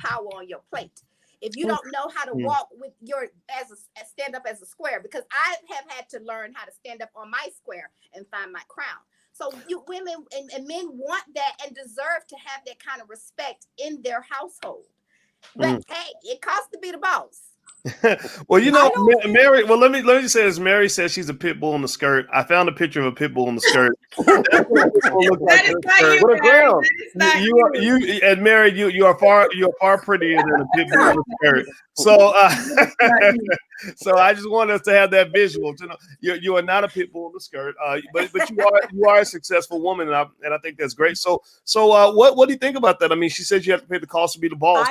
power on your plate. If you don't know how to walk with stand up as a square, because I have had to learn how to stand up on my square and find my crown. So you women and men want that and deserve to have that kind of respect in their household. But hey, it costs to be the boss. Well, Mary. Well, let me just say this. Mary says she's a pit bull in the skirt. I found a picture of a pit bull in the skirt. That is not you, what a ground! You and Mary, you are far prettier than a pit bull in the skirt. So, so I just want us to have that visual. To know you are not a pit bull in the skirt, but you are a successful woman, and I think that's great. So what do you think about that? I mean, she said you have to pay the cost to be the boss.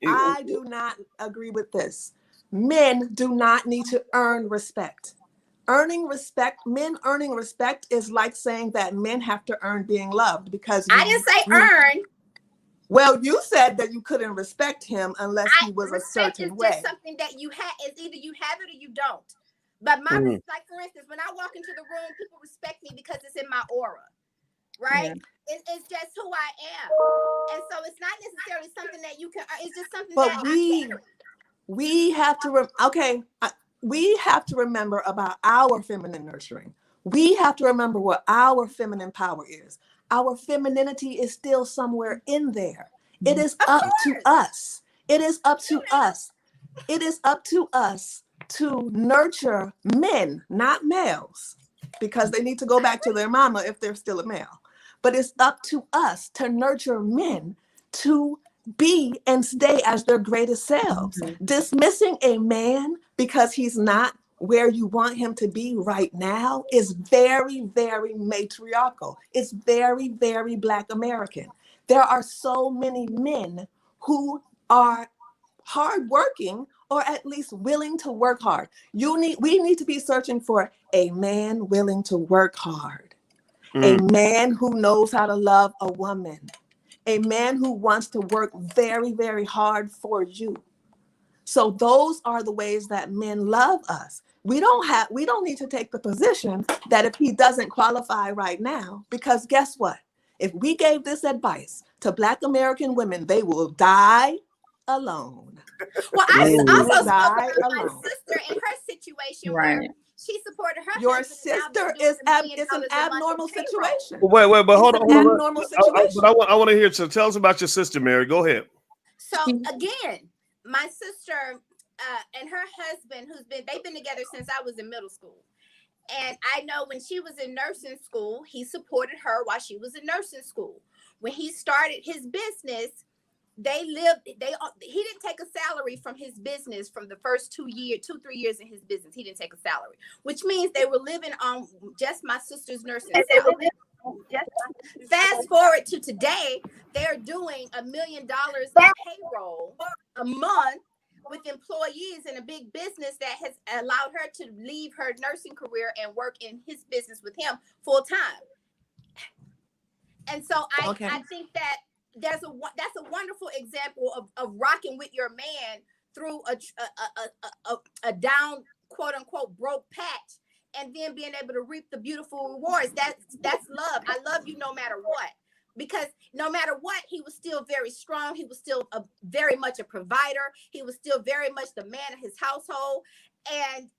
I do not agree with this. Men do not need to earn respect. Men earning respect is like saying that men have to earn being loved, because I didn't say earn. Well, you said that you couldn't respect him unless he was a certain way. Just something that you have. It's either you have it or you don't. But like for instance, when I walk into the room, people respect me because it's in my aura, right? Yeah. It's just who I am, and so it's not necessarily something that you can. It's just something that we have to. We have to remember about our feminine nurturing. We have to remember what our feminine power is. Our femininity is still somewhere in there. It is up to us. It is up to us. It is up to us to nurture men, not males, because they need to go back to their mama if they're still a male. But it's up to us to nurture men to be and stay as their greatest selves. Dismissing a man because he's not where you want him to be right now is very, very matriarchal. It's very, very Black American. There are so many men who are hardworking, or at least willing to work hard. We need to be searching for a man willing to work hard, a man who knows how to love a woman, a man who wants to work very, very hard for you. So those are the ways that men love us. We don't need to take the position that if he doesn't qualify right now, because guess what? If we gave this advice to Black American women, they will die alone. Well, I also spoke about my sister in her situation where she supported her. Your sister it's an abnormal situation. Wait, but hold on. Abnormal situation. But I want to hear. So tell us about your sister, Mary. Go ahead. So again, my sister and her husband, they've been together since I was in middle school. And I know when she was in nursing school, he supported her while she was in nursing school. When he started his business, he didn't take a salary from his business from the first 2-3 years in his business. He didn't take a salary, which means they were living on just my sister's nursing salary. Fast forward to today, they're doing $1 million in payroll a month with employees in a big business that has allowed her to leave her nursing career and work in his business with him full time. And so I think that that's a wonderful example of rocking with your man through a down, quote unquote, broke patch, and then being able to reap the beautiful rewards. That's love. I love you no matter what. Because no matter what, he was still very strong. He was still very much a provider. He was still very much the man of his household, and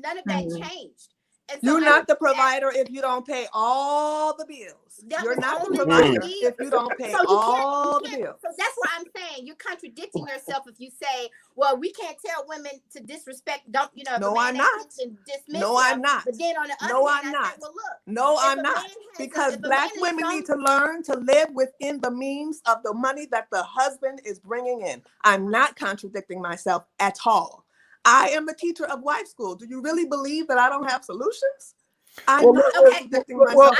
none of that changed. And so you're not the provider if you don't pay all the bills. You're not the provider if you don't pay all the bills. So that's what I'm saying. You're contradicting yourself if you say, "Well, we can't tell women to disrespect." No, I'm not. No, I'm not. But then on the other hand, I say, well, look. No, I'm not. Because Black women need to learn to live within the means of the money that the husband is bringing in. I'm not contradicting myself at all. I am the teacher of wife school. Do you really believe that I don't have solutions? I'm not contradicting myself.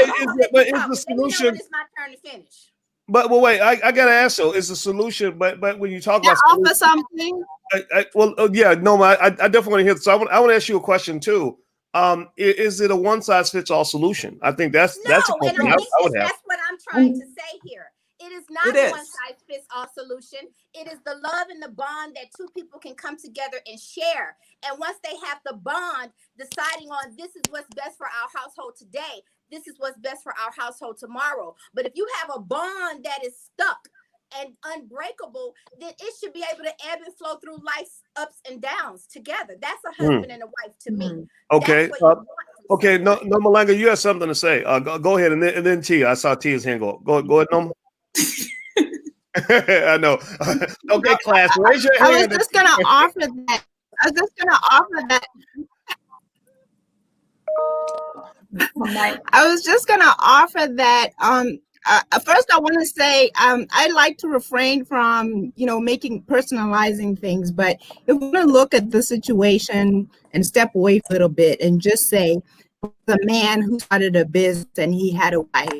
But is the solution? It's my turn to finish. But wait, I gotta ask you, is the solution? But when you talk about offer something, I definitely want to hear this. So I want to ask you a question too. Is it a one size fits all solution? I think that's a question I would have. That's what I'm trying to say here. It is not a one size fits all solution. It is the love and the bond that two people can come together and share. And once they have the bond, deciding on this is what's best for our household today, this is what's best for our household tomorrow. But if you have a bond that is stuck and unbreakable, then it should be able to ebb and flow through life's ups and downs together. That's a husband and a wife to me. Okay. That's what you want from Okay. somebody. No, Malanga, you have something to say. Go ahead, and then Tia. I saw Tia's hand go. Go ahead, Noma. I know. Okay, class. Raise your hand. I was just gonna offer that. First, I want to say I like to refrain from, making personalizing things. But if we're going to look at the situation and step away a little bit and just say the man who started a business and he had a wife,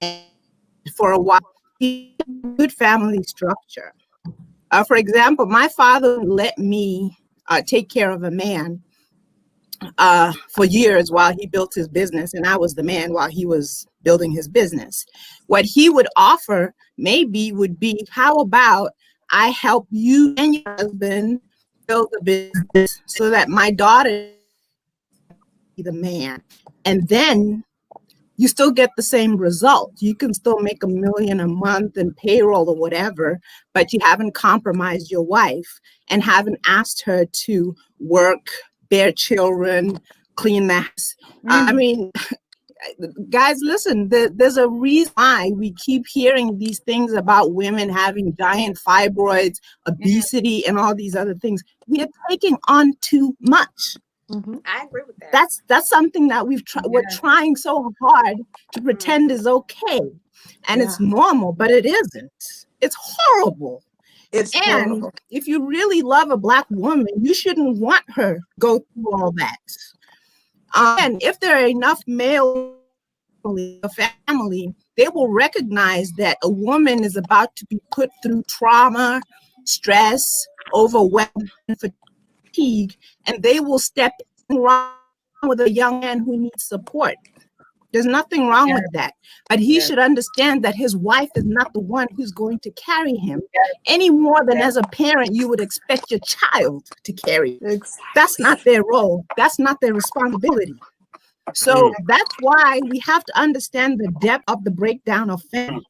and for a while, he had a good family structure. For example, my father let me take care of a man for years while he built his business, and I was the man while he was building his business. What he would offer maybe would be, how about I help you and your husband build a business so that my daughter be the man, and then you still get the same result. You can still make $1 million a month in payroll or whatever, but you haven't compromised your wife and haven't asked her to work, bear children, clean the house. I mean, guys, listen, there's a reason why we keep hearing these things about women having giant fibroids, obesity, and all these other things. We are taking on too much. I agree with that. That's something that we're trying so hard to pretend is okay, and it's normal, but it isn't. It's horrible. And if you really love a Black woman, you shouldn't want her to go through all that. And if there are enough male family, they will recognize that a woman is about to be put through trauma, stress, overwhelmed, fatigue, and they will step in wrong with a young man who needs support. There's nothing wrong with that. But he should understand that his wife is not the one who's going to carry him any more than as a parent you would expect your child to carry. That's not their role. That's not their responsibility. So that's why we have to understand the depth of the breakdown of family.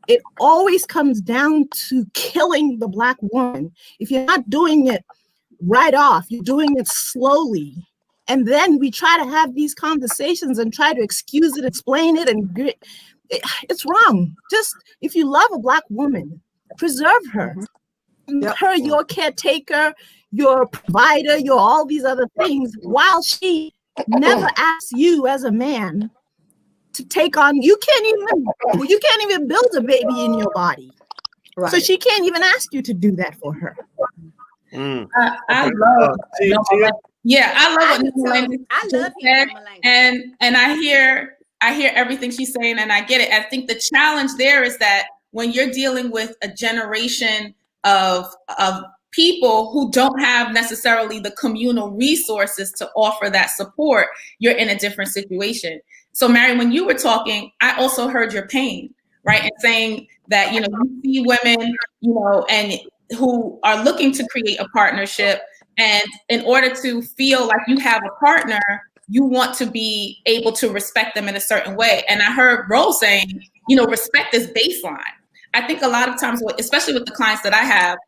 It always comes down to killing the Black woman. If you're not doing it right off, you're doing it slowly. And then we try to have these conversations and try to excuse it, explain it, and it's wrong. Just, if you love a Black woman, preserve her. Make her your caretaker, your provider, your all these other things, while she never asks you as a man to take on. You can't even build a baby in your body. Right. So she can't even ask you to do that for her. I love what Noma said, and I hear everything she's saying, and I get it. I think the challenge there is that when you're dealing with a generation of people who don't have necessarily the communal resources to offer that support, you're in a different situation. So, Mary, when you were talking, I also heard your pain, right? And saying that, you see women, and who are looking to create a partnership, and in order to feel like you have a partner, you want to be able to respect them in a certain way. And I heard Rose saying, respect is baseline. I think a lot of times, especially with the clients that I have,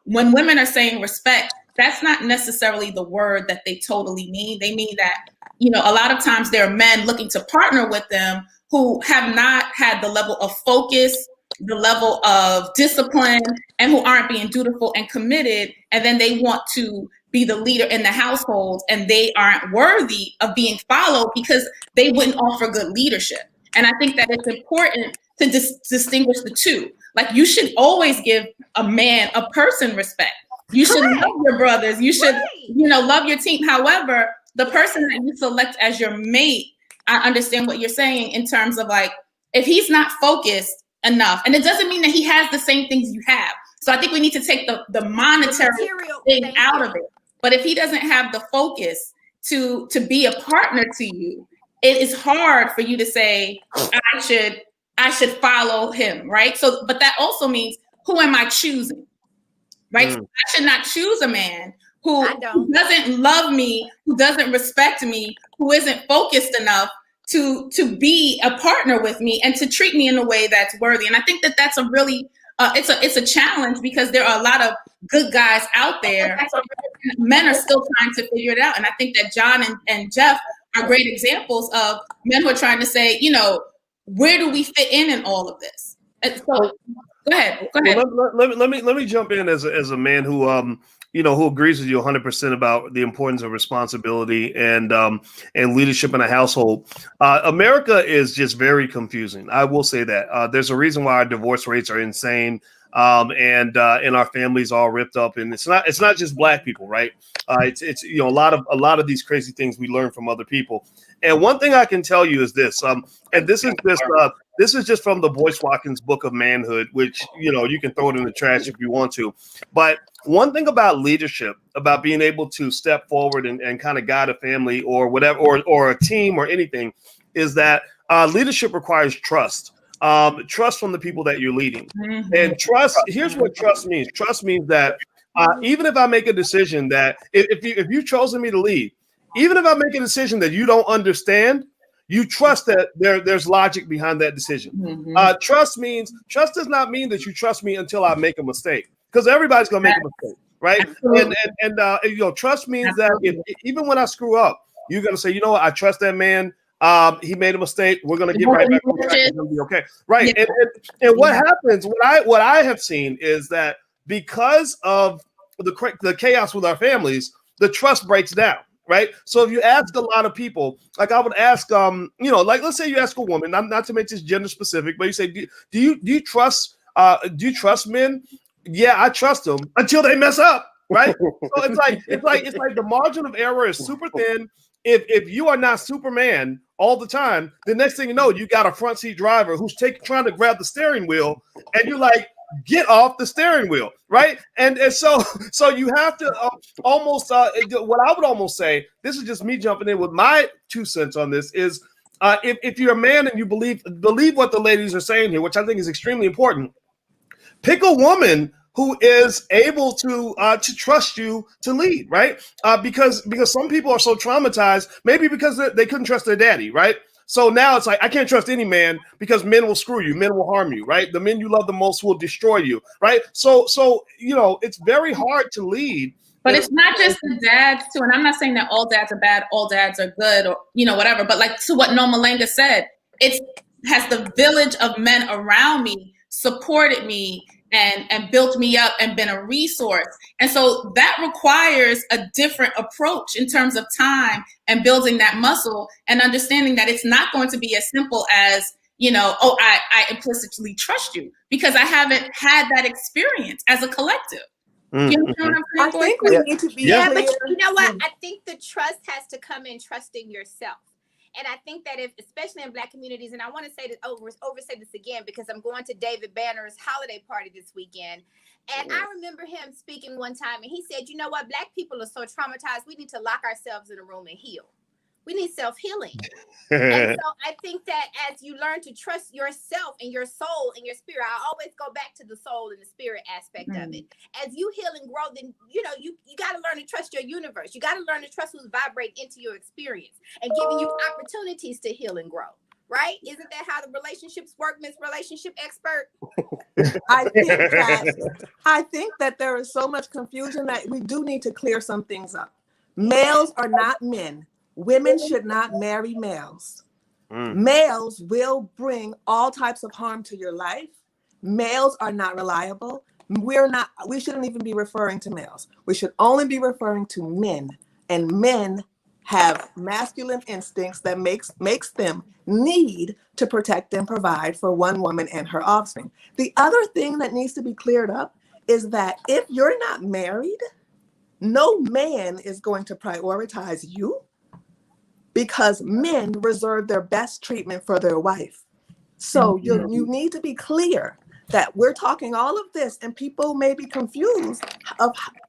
when women are saying respect, that's not necessarily the word that they totally mean. They mean that, a lot of times there are men looking to partner with them who have not had the level of focus, the level of discipline, and who aren't being dutiful and committed. And then they want to be the leader in the household, and they aren't worthy of being followed because they wouldn't offer good leadership. And I think that it's important to distinguish the two. Like, you should always give a person respect. You should love your brothers. You should, love your team. However, the person that you select as your mate, I understand what you're saying in terms of, like, if he's not focused enough, and it doesn't mean that he has the same things you have. So I think we need to take the monetary thing out of it. But if he doesn't have the focus to be a partner to you, it is hard for you to say, I should follow him, right? So, but that also means, who am I choosing, right? So I should not choose a man who doesn't love me, who doesn't respect me, who isn't focused enough to be a partner with me and to treat me in a way that's worthy. And I think that that's a really it's a challenge because there are a lot of good guys out there. Men are still trying to figure it out. And I think that John and Jeff are great examples of men who are trying to say, you know, where do we fit in all of this? And so go ahead. Well, let me jump in as a man who who agrees with you 100% about the importance of responsibility and leadership in a household. America is just very confusing. I will say that there's a reason why our divorce rates are insane. And our families all ripped up, and it's not just Black people, right? It's a lot of these crazy things we learn from other people. And one thing I can tell you is this, and this is just from the Boyce Watkins Book of Manhood, which you can throw it in the trash if you want to. But one thing about leadership, about being able to step forward and kind of guide a family or whatever, or a team or anything, is that leadership requires trust. Trust from the people that you're leading. Mm-hmm. And trust, here's what trust means. Trust means that even if I make a decision that if you've chosen me to lead, even if I make a decision that you don't understand, you trust that there's logic behind that decision. Mm-hmm. Trust does not mean that you trust me until I make a mistake, because everybody's gonna make a mistake, right? And trust means that even when I screw up, you're gonna say, you know what, I trust that man. He made a mistake. We're gonna get right back on track. It's gonna be okay, right? Yeah. And what happens? What I have seen is that because of the chaos with our families, the trust breaks down, right? So if you ask a lot of people, like I would ask, like let's say you ask a woman, not to make this gender specific, but you say, do you trust men? Yeah, I trust them until they mess up, right? So it's like the margin of error is super thin. If you are not Superman all the time, the next thing you know, you got a front seat driver who's trying to grab the steering wheel, and you're like, get off the steering wheel, right? And so you have to almost what I would almost say, this is just me jumping in with my 2 cents on this, is if you're a man and you believe what the ladies are saying here, which I think is extremely important, pick a woman who is able to trust you to lead, right? Because some people are so traumatized, maybe because they couldn't trust their daddy, right? So now it's like, I can't trust any man because men will screw you, men will harm you, right? The men you love the most will destroy you, right? So it's very hard to lead. But it's not just the dads too, and I'm not saying that all dads are bad, all dads are good, or whatever. But like to what Noma Lenga said, has the village of men around me supported me and built me up and been a resource. And so that requires a different approach in terms of time and building that muscle and understanding that it's not going to be as simple as, I implicitly trust you, because I haven't had that experience as a collective. Mm-hmm. You know what I'm saying? I think we need to be clear. But you know what? I think the trust has to come in trusting yourself. And I think that especially in Black communities, and I want to say this oversay this again, because I'm going to David Banner's holiday party this weekend. And I remember him speaking one time, and he said, you know what? Black people are so traumatized. We need to lock ourselves in a room and heal. We need self-healing. And so I think that as you learn to trust yourself and your soul and your spirit, I always go back to the soul and the spirit aspect of it. As you heal and grow, then, you got to learn to trust your universe. You got to learn to trust who's vibrating into your experience and giving you opportunities to heal and grow. Right? Isn't that how the relationships work, Miss Relationship Expert? I think that there is so much confusion that we do need to clear some things up. Males are not men. Women should not marry males. Males will bring all types of harm to your life. Males are not reliable. We shouldn't even be referring to males. We should only be referring to men. And men have masculine instincts that makes them need to protect and provide for one woman and her offspring. The other thing that needs to be cleared up is that if you're not married, no man is going to prioritize you, because men reserve their best treatment for their wife. So you need to be clear that we're talking all of this, and people may be confused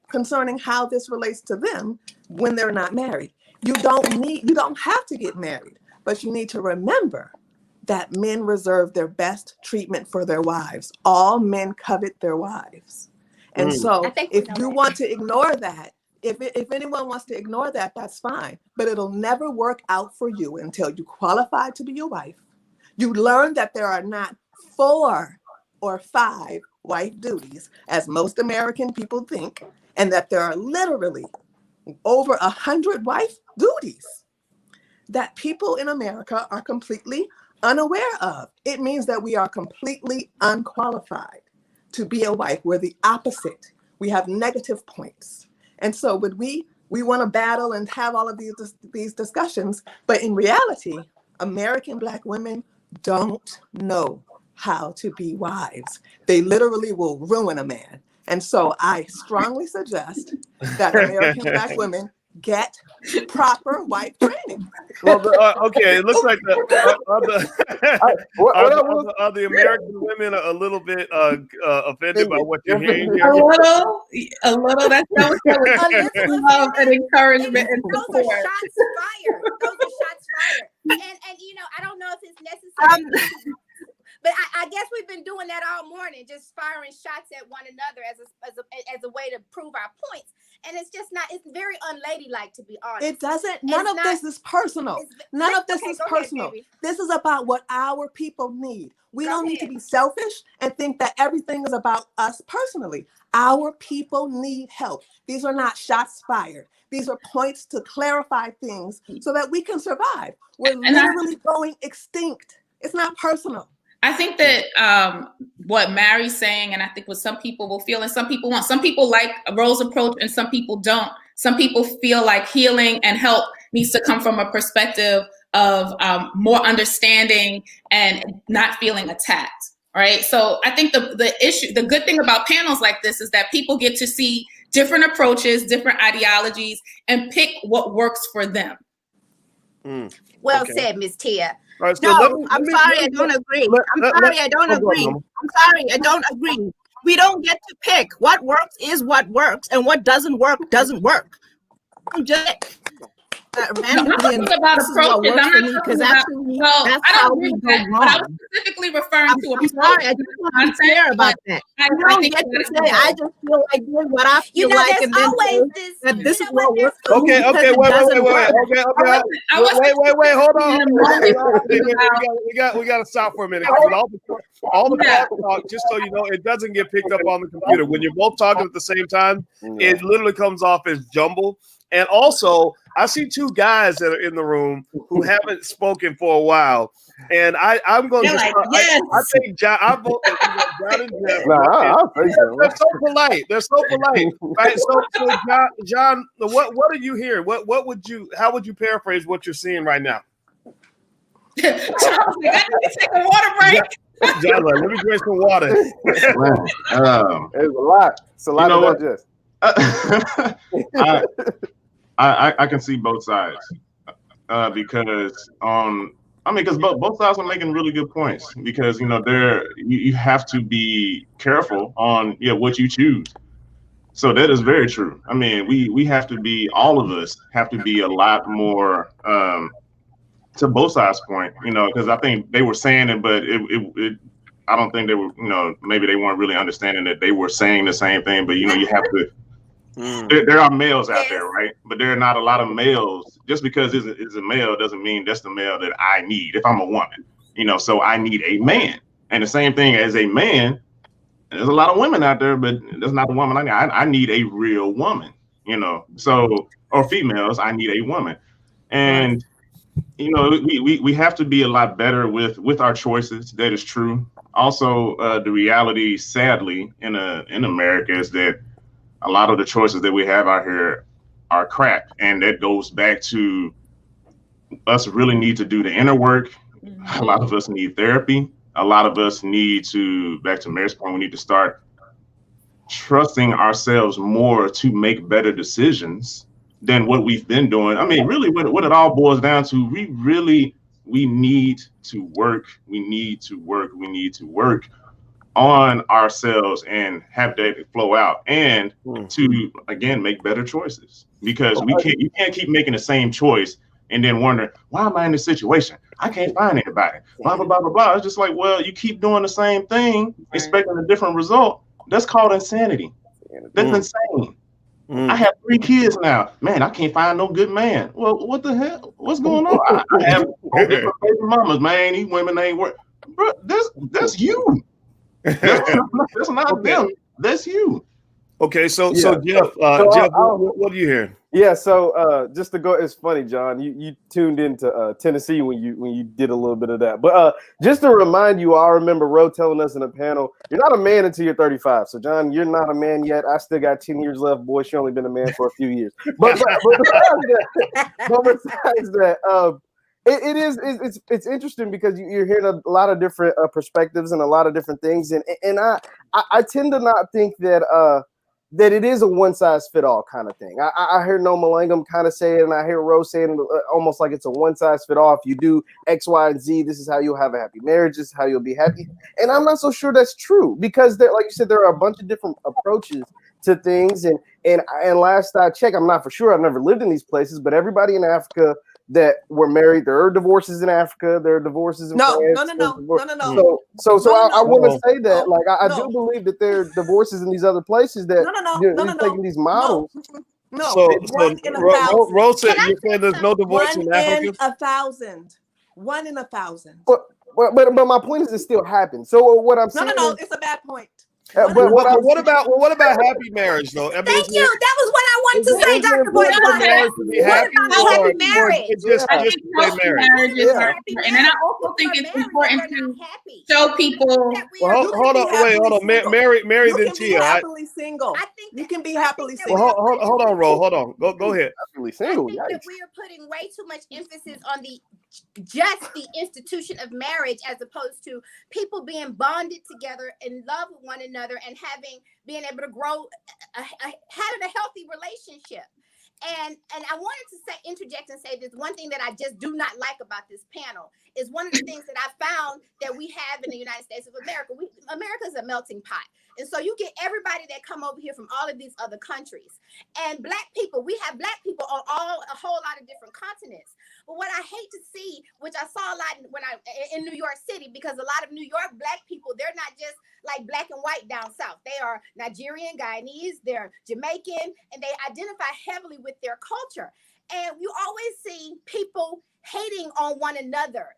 concerning how this relates to them when they're not married. You don't have to get married, but you need to remember that men reserve their best treatment for their wives. All men covet their wives. And so if you want to ignore that, If anyone wants to ignore that, that's fine. But it'll never work out for you until you qualify to be your wife. You learn that there are not 4 or 5 wife duties, as most American people think, and that there are literally over 100 wife duties that people in America are completely unaware of. It means that we are completely unqualified to be a wife. We're the opposite. We have negative points. And so when we want to battle and have all of these discussions, but in reality, American Black women don't know how to be wives. They literally will ruin a man. And so I strongly suggest that American Black women get proper wife training. Well, okay, it looks like are the American women a little bit offended by what you're hearing here? A little. That's love and encouragement and those support. are shots fired. And I don't know if it's necessary. But I guess we've been doing that all morning, just firing shots at one another as a way to prove our points. And it's just not, it's very unladylike, to be honest. It doesn't, none of this is personal. None of this is personal. This is about what our people need. We don't need to be selfish and think that everything is about us personally. Our people need help. These are not shots fired. These are points to clarify things so that we can survive. We're literally going extinct. It's not personal. I think that what Mary's saying, and I think what some people will feel and some people want, some people like Rose's approach and some people don't. Some people feel like healing and help needs to come from a perspective of more understanding and not feeling attacked, right? So I think the good thing about panels like this is that people get to see different approaches, different ideologies, and pick what works for them. Well said, Ms. Tia. Right, so no, I'm sorry, I don't agree. I'm sorry, I don't agree. We don't get to pick. What works is what works, and what doesn't work doesn't work. I'm just randomly about approaches. I'm not because that's how we go wrong. But I was specifically referring to a sorry, I just want to be clear about that. I don't get to say. I just feel like doing what I feel like, and then say that this is what works. Okay, wait. Okay, wait. Hold on. We got to stop for a minute. All the talk, just so you know, it doesn't get picked up on the computer. When you're both talking at the same time, it literally comes off as jumble. And also, I see 2 guys that are in the room who haven't spoken for a while. And I'm going to I think John, I vote for John and Jeff. They're so polite. Right? So John, what are you hearing? How would you paraphrase what you're seeing right now? John, I need to take a water break. John, let me drink some water. There's a lot. It's a lot of digest. I can see both sides because both sides are making really good points because you have to be careful on what you choose. So that is very true. I mean, we have to be, all of us have to be a lot more to both sides' point, because I think they were saying it, but I don't think they were, maybe they weren't really understanding that they were saying the same thing, but you have to. There are males out there, right? But there are not a lot of males. Just because it's a male doesn't mean that's the male that I need if I'm a woman, so I need a man. And the same thing as a man, there's a lot of women out there, but that's not the woman I need. I need a real woman, so, or females, I need a woman. And, we have to be a lot better with our choices. That is true. Also, the reality, sadly, in America is that a lot of the choices that we have out here are crap. And that goes back to us really need to do the inner work. A lot of us need therapy. A lot of us need to, back to Mary's point, we need to start trusting ourselves more to make better decisions than what we've been doing. I mean, really what it all boils down to, we need to work. We need to work on ourselves and have that flow out and to, again, make better choices, because you can't keep making the same choice and then wonder, why am I in this situation? I can't find anybody, blah, blah, blah, blah, blah. It's just like, well, you keep doing the same thing, expecting a different result. That's called insanity. That's insane. I have 3 kids now. Man, I can't find no good man. Well, what the hell? What's going on? I have 4 different baby mamas, man. These women ain't work. Bro, that's you. That's not them. That's you. Okay, so Yeah. Jeff, Jeff, what do you hear? Yeah, so just to go, it's funny, John. You tuned into Tennessee when you did a little bit of that. But just to remind you, I remember Ro telling us in a panel, you're not a man until you're 35. So John, you're not a man yet. I still got 10 years left. Boy, she only been a man for a few years. But besides that, it's interesting because you're hearing a lot of different perspectives and a lot of different things, and I tend to not think that it is a one-size-fit-all kind of thing. I hear No Malangum kind of say it, and I hear Rose saying it almost like it's a one-size-fit-all. If you do X, Y, and Z, this is how you'll have a happy marriage. This is how you'll be happy. And I'm not so sure that's true because, like you said, there are a bunch of different approaches to things. And last I checked, I'm not for sure. I've never lived in these places, but everybody in Africa that were married, there are divorces in Africa. There are divorces in France. No. So I want to say that, like, I do believe that there are divorces in these other places that you're taking these models. No. So Rose said you're saying there's no divorce in Africa? 1,000. 1 in 1,000. But my point is, it still happens. So what I'm saying, no, it's a bad point. But what about happy marriage though? I mean, Thank you. That was what I wanted to say, Dr. Boyd. What about happy marriage? Just marriage is and I also think it's important to show people. Well, hold on. Mary then Tia. Happily single. I think you can be happily single. Well, hold on, Ro. Hold on. Go ahead. Happily single. I think that we are putting way too much emphasis on just the institution of marriage as opposed to people being bonded together in love with one another and being able to grow, having a healthy relationship. And I wanted to interject and say this one thing that I just do not like about this panel is one of the things that I found that we have in the United States of America. America is a melting pot. And so you get everybody that come over here from all of these other countries. And Black people, we have Black people on a whole lot of different continents. But what I hate to see, which I saw a lot in New York City, because a lot of New York Black people, they're not just like black and white down south. They are Nigerian, Guyanese, they're Jamaican, and they identify heavily with their culture. And you always see people hating on one another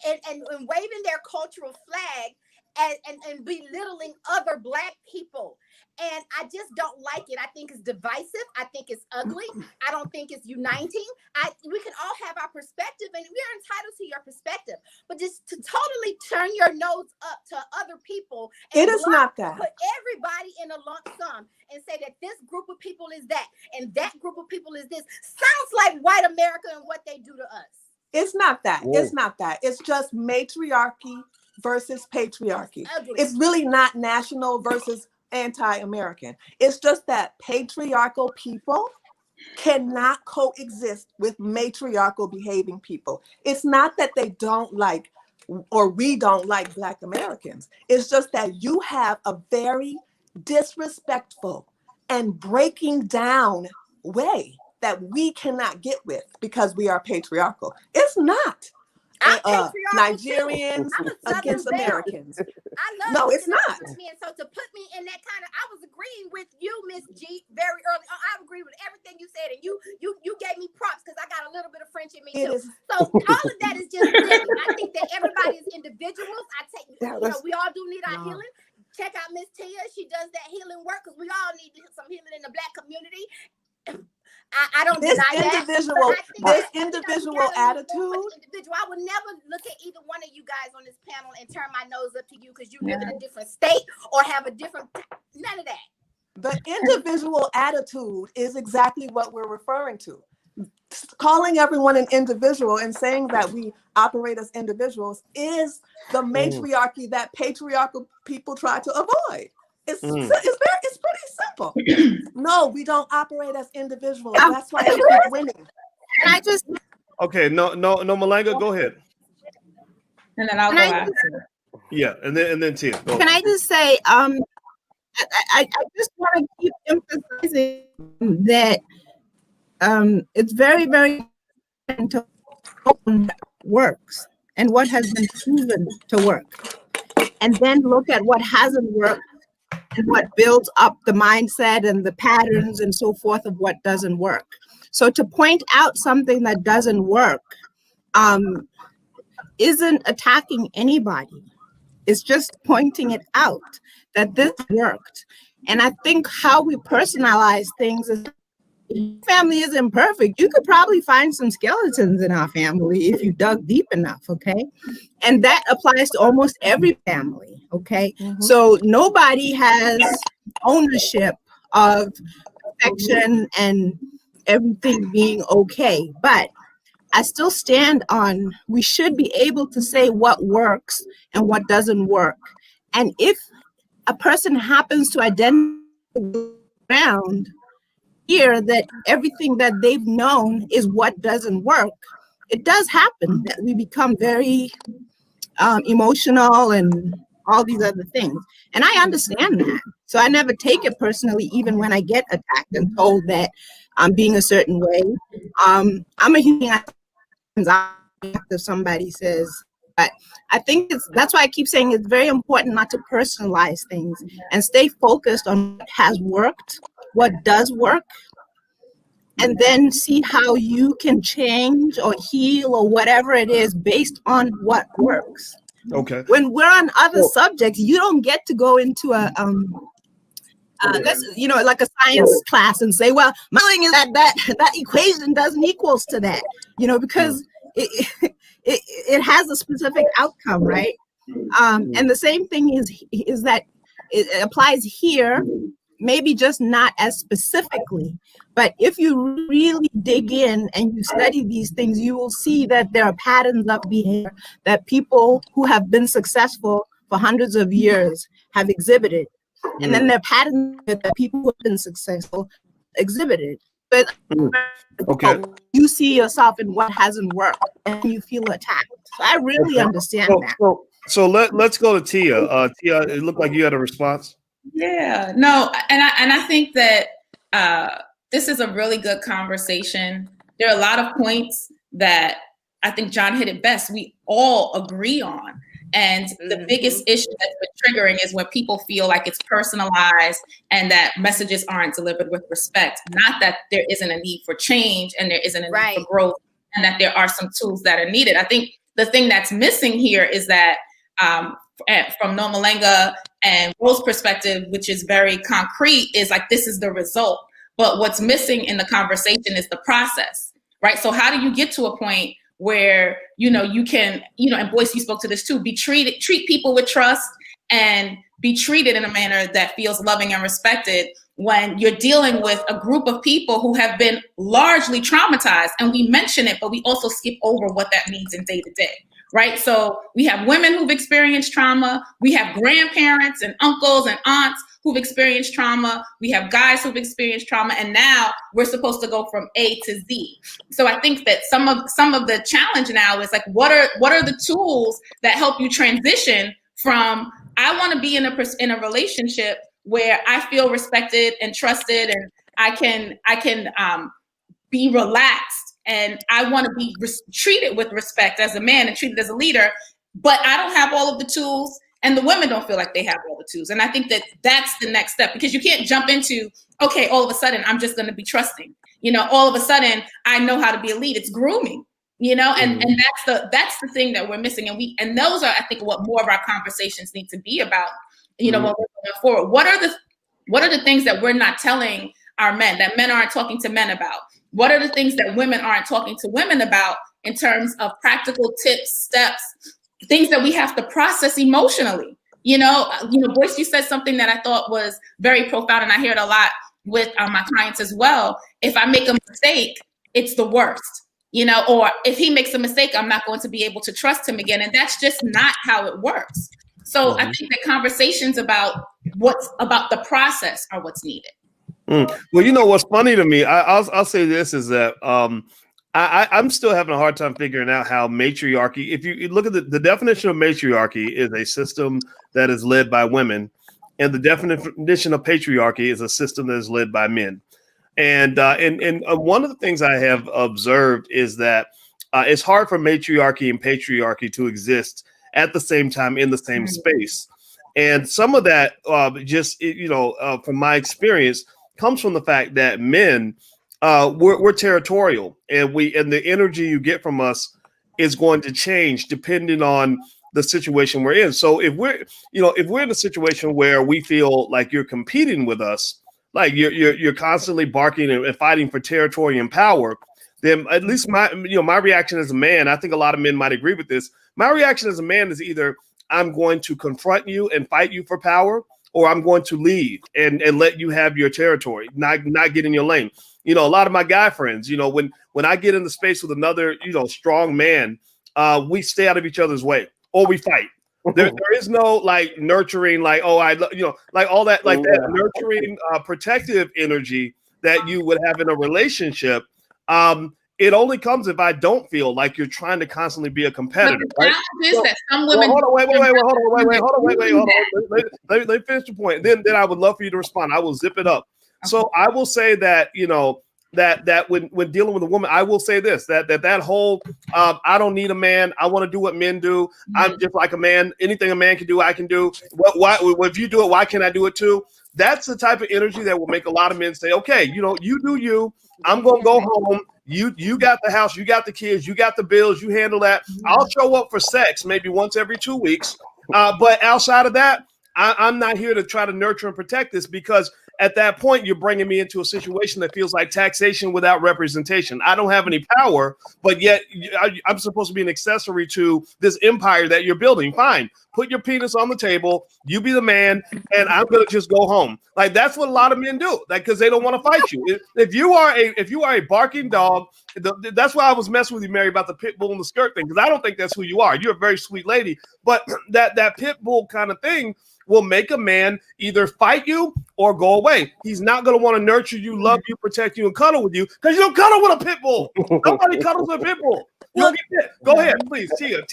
and waving their cultural flag and belittling other Black people. And I just don't like it. I think it's divisive. I think it's ugly. I don't think it's uniting. We can all have our perspective, and we're entitled to your perspective. But just to totally turn your nose up to other people, it is not that. Put everybody in a lump sum and say that this group of people is that, and that group of people is this. Sounds like white America and what they do to us. It's not that. Whoa. It's not that. It's just matriarchy versus patriarchy. Ugly. It's really not national versus anti-American. It's just that patriarchal people cannot coexist with matriarchal behaving people. It's not that they don't like or we don't like Black Americans. It's just that you have a very disrespectful and breaking down way that we cannot get with because we are patriarchal. It's not. Nigerians against Americans. No, it's not. And so to put me in that kind of, I was agreeing with you, Miss G, very early. I agree with everything you said, and you gave me props because I got a little bit of French in me too. So all of that is just silly. I think that everybody is individuals. We all do need our healing. Check out Miss Tia. She does that healing work because we all need some healing in the Black community. I don't deny that. This individual attitude. I would never look at either one of you guys on this panel and turn my nose up to you because you live in a different state or have a different, none of that. The individual attitude is exactly what we're referring to. Calling everyone an individual and saying that we operate as individuals is the matriarchy that patriarchal people try to avoid. It's pretty simple. No, we don't operate as individuals. That's why we keep winning. I just no, Malanga, go ahead. And then I'll go after. Yeah, and then Tia. Go. Can I just say, I just want to keep emphasizing that it's very, very important to know what works and what has been proven to work, and then look at what hasn't worked and what builds up the mindset and the patterns and so forth of what doesn't work. So to point out something that doesn't work isn't attacking anybody. It's just pointing it out that this worked. And I think how we personalize things is, family is imperfect. You could probably find some skeletons in our family if you dug deep enough, okay? And that applies to almost every family, okay? So nobody has ownership of perfection and everything being okay. But I still stand on, we should be able to say what works and what doesn't work. And if a person happens to identify around here that everything that they've known is what doesn't work, it does happen that we become very emotional and all these other things. And I understand that. So I never take it personally, even when I get attacked and told that I'm being a certain way. I'm a human. If somebody says, but I think that's why I keep saying it's very important not to personalize things and stay focused on what has worked, what does work, and then see how you can change or heal or whatever it is based on what works. Okay. When we're on other subjects, you don't get to go into a like a science class and say, well, my thing is that equation doesn't equals to that, because it has a specific outcome, right? And the same thing is that it applies here, maybe just not as specifically. But if you really dig in and you study these things, you will see that there are patterns of behavior that people who have been successful for hundreds of years have exhibited. And then there are patterns that people who have been successful exhibited. But you see yourself in what hasn't worked and you feel attacked. So I really understand that. So let's go to Tia. Tia, it looked like you had a response. Yeah, no, and I think that this is a really good conversation. There are a lot of points that I think John hit it best. We all agree on. And the biggest issue that's been triggering is when people feel like it's personalized and that messages aren't delivered with respect. Not that there isn't a need for change and there isn't a need for growth and that there are some tools that are needed. I think the thing that's missing here is that from Nomalenga and Rose's perspective, which is very concrete, is like this is the result. But what's missing in the conversation is the process, right? So how do you get to a point where, you can, and Boyce, you spoke to this too, treat people with trust and be treated in a manner that feels loving and respected when you're dealing with a group of people who have been largely traumatized. And we mention it, but we also skip over what that means in day to day. Right. So we have women who've experienced trauma. We have grandparents and uncles and aunts who've experienced trauma. We have guys who've experienced trauma. And now we're supposed to go from A to Z. So I think that some of the challenge now is like, what are the tools that help you transition from I want to be in a relationship where I feel respected and trusted and I can be relaxed. And I want to be treated with respect as a man and treated as a leader, but I don't have all of the tools and the women don't feel like they have all the tools. And I think that that's the next step because you can't jump into, okay, all of a sudden I'm just going to be trusting, all of a sudden I know how to be a lead. It's grooming, and that's the thing that we're missing. And those are, I think, what more of our conversations need to be about, when we're going forward. What are the things that we're not telling our men, that men aren't talking to men about? What are the things that women aren't talking to women about in terms of practical tips, steps, things that we have to process emotionally? Boyce, you said something that I thought was very profound, and I hear it a lot with my clients as well. If I make a mistake, it's the worst, or if he makes a mistake, I'm not going to be able to trust him again. And that's just not how it works. So I think the conversations about the process are what's needed. Well, what's funny to me, I'll say this is that I'm still having a hard time figuring out how matriarchy, if you look at the definition of matriarchy is a system that is led by women, and the definition of patriarchy is a system that is led by men. And one of the things I have observed is that it's hard for matriarchy and patriarchy to exist at the same time in the same space. And some of that, from my experience, comes from the fact that men, we're territorial, and the energy you get from us is going to change depending on the situation we're in. So if we're in a situation where we feel like you're competing with us, like you're constantly barking and fighting for territory and power, then at least my reaction as a man, I think a lot of men might agree with this. My reaction as a man is either I'm going to confront you and fight you for power, or I'm going to leave and let you have your territory, not get in your lane. A lot of my guy friends, when I get in the space with another, strong man, we stay out of each other's way or we fight. There is no like nurturing, like, like all that, like that nurturing, protective energy that you would have in a relationship. It only comes if I don't feel like you're trying to constantly be a competitor. But the challenge is that some women. Hold on, let me finish the point. Then I would love for you to respond. I will zip it up. Okay. So I will say that that when dealing with a woman, I will say this, that whole I don't need a man. I want to do what men do. Mm-hmm. I'm just like a man. Anything a man can do, I can do. Why if you do it, why can't I do it too? That's the type of energy that will make a lot of men say, okay, you do you. I'm gonna go home. You got the house, you got the kids, you got the bills, you handle that. I'll show up for sex maybe once every 2 weeks. But outside of that, I'm not here to try to nurture and protect this, because at that point, you're bringing me into a situation that feels like taxation without representation. I don't have any power, but yet I'm supposed to be an accessory to this empire that you're building. Fine. Put your penis on the table. You be the man, and I'm going to just go home. Like, that's what a lot of men do, like, because they don't want to fight you. If you are a barking dog, that's why I was messing with you, Mary, about the pit bull and the skirt thing, because I don't think that's who you are. You're a very sweet lady, but that pit bull kind of thing will make a man either fight you or go away. He's not going to want to nurture you, love you, protect you, and cuddle with you, because you don't cuddle with a pit bull. Nobody cuddles with a pit bull. Go ahead, please, Tia.